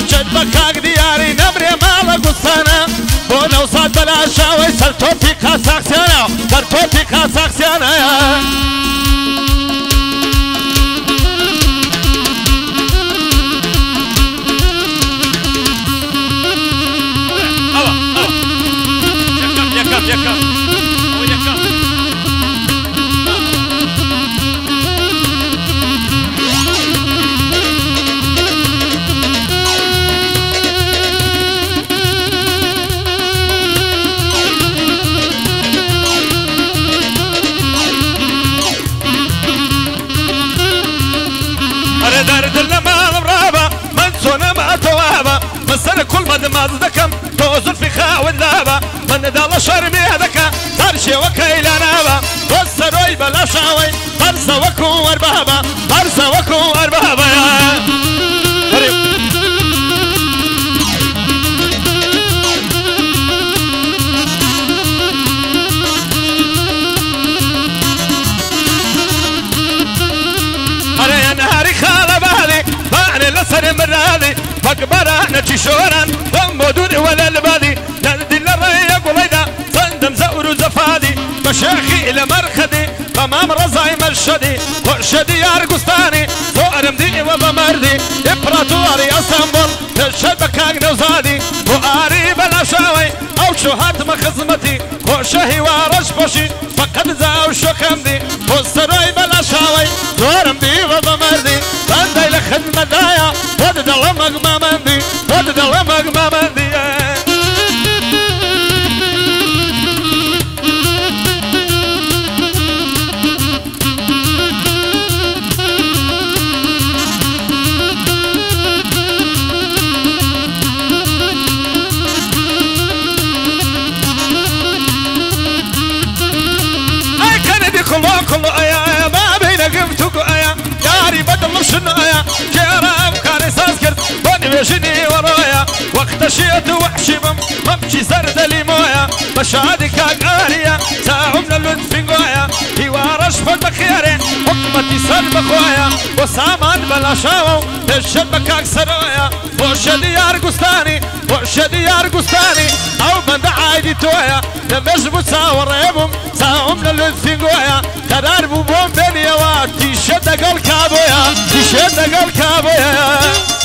تشد بكاك دياري نمري مالا قصانا بونا وصاد بلا شاوي سرتوبي كاساكسيانا سرتوبي كاساكسيانا يكم درد لما غرابة من سونا ما توابة مسنا كل مد ما ذكم توزن في خاوي اللابة من دال شرمي هذاك ترشي وكيل نابة والسروي بلا شاوي برزة وكو أربابة برزة وكو أربابة لسر مرادي فكبرة نتشي شوران ومودود ولا البادي نادي للرأي قليدا صندم زور زفادي مشاخي إلى مرخدي قمام رزاي مرشدي مرشدي يارقستاني فؤرم دي وبمردي إمبراطوري أسامبول تشبكاك نوزادي وآري بلا شاوي أو شهات مخزمتي وشهي وارش بوشي فقد زاو شكمدي والسراي بلا شاوي زورم دي وبمردي بندي لخدمة دايا ودد لمق ما مندي ودد لمق ما مندي اي كان دي كله ايا ما بين قمتك ايا ياري بدل شنو ايا جرام كان ساسكر بني بيجني ورايا وقت شيت وحشي ممشي زرد لي مويا مشادي كاقاريا ساعمنا اللطف قويا هوارش فالبخيري حكمتي سلب خويا وسامان بلا شاو تشد كاك سرويا وشدي يارقستاني وشدي يارقستاني او من دعايدي تويا لمجبو ساور ريبهم ساعمنا اللطف قويا قرار بوبون بيني واتي شد قل كابويا تشد قل كابويا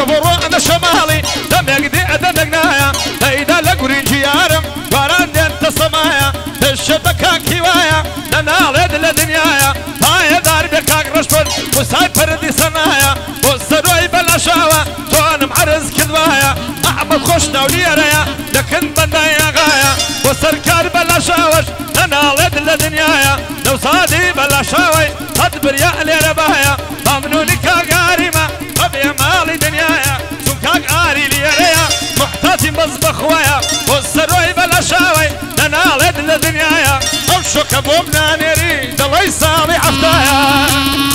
قبرو أنا شمالي دم يقدي أدنقنايا هيدا لقرين جيارم وران انت سمايا الشبكة كيوايا ننالد لدنيايا هاي دار بكاك رشبر وساي بردي سنايا والسروي بلا شاوة توان معرز كذوايا أحمد خوشنا وليريا لكن بندايا غايا والسركار بلا شاوش ننالد لدنيايا لو صادي بلا شاوي تدبر يا لربايا ممنوني كاقارمة طبيا مالي دنيايا سمكاك آري ليريا محتاتي مزبخ ويا والسروي بلا شاوي ننالد لدنيايا أو شوك بومنا نيري دلي صالي عفتايا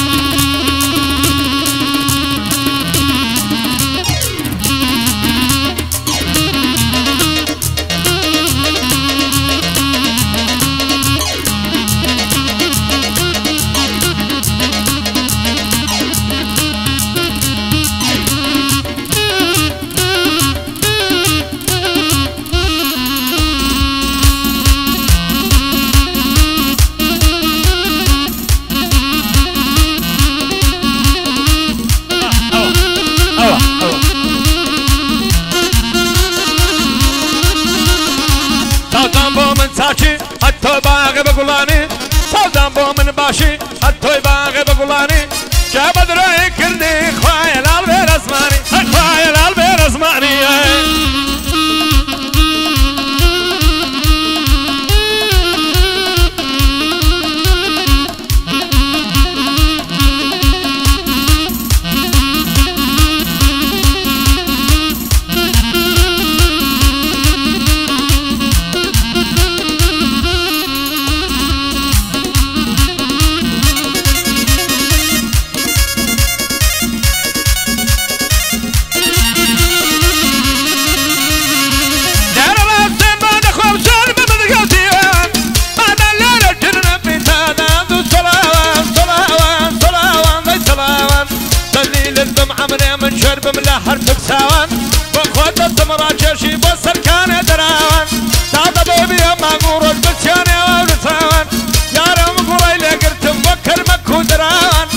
حتى باغي بقولاني صدام بو من باشي حتى باغي بقولاني شابد راي كردي خوايا الالبير اسماني خوايا الالبير اسماني من شرب من لحر تكساوان وخوات التمرة جيشي بسر كان دراوان تعطى بيبي اما قورت بسياني وورساوان يا رم قولي لقرت مبكر مكو دراوان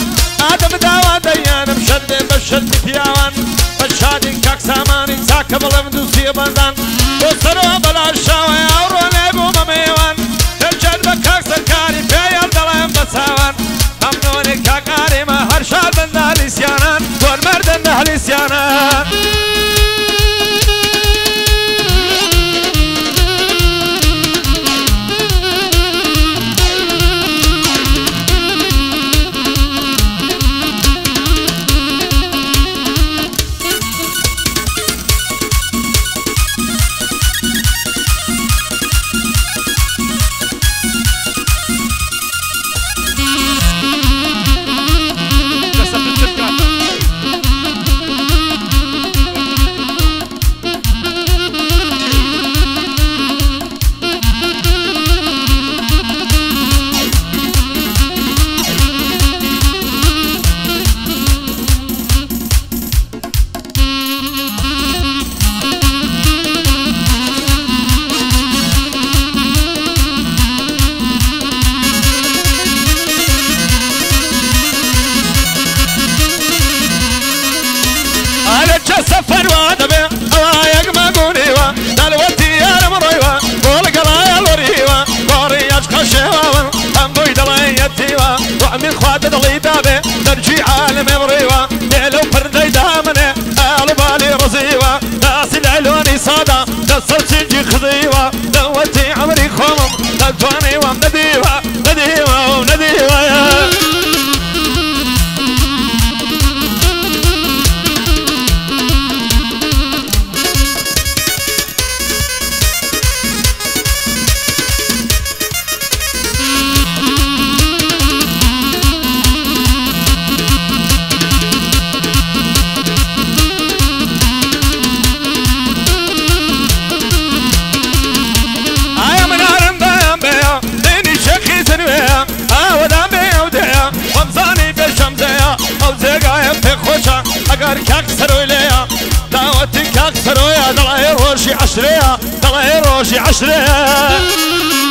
آدم داوا ديان مشد بشد فياوان بشادي كاك ساماني ساكب لمدوسي بندان وصروا بلا الشاوي اوروني بو مميوان تجد بكاك سكاري بيال دلائم بساوان ممنوني كاكاري ما هرشاد بندالي سيانان دور مردن نهلي سيانان سفر وادبه اوايق ما قوليوا دلوتي يا مريوا قول قلايا لوريوا قورياش خشيوا امبوي دلايتيوا وعمي خواد دلي دابه ترجي عالم مريوا ليلو فردي دامنه قالوا بالي رزيوا ناس العلوني صادا كسر سنجي خذيوا دوتي عمري خوم تدواني ومنديوا نديوا ونديوا اگر کاک سرویلیا دعوتی کاک سرویا دلای روشی عشریا دلای روشی عشریا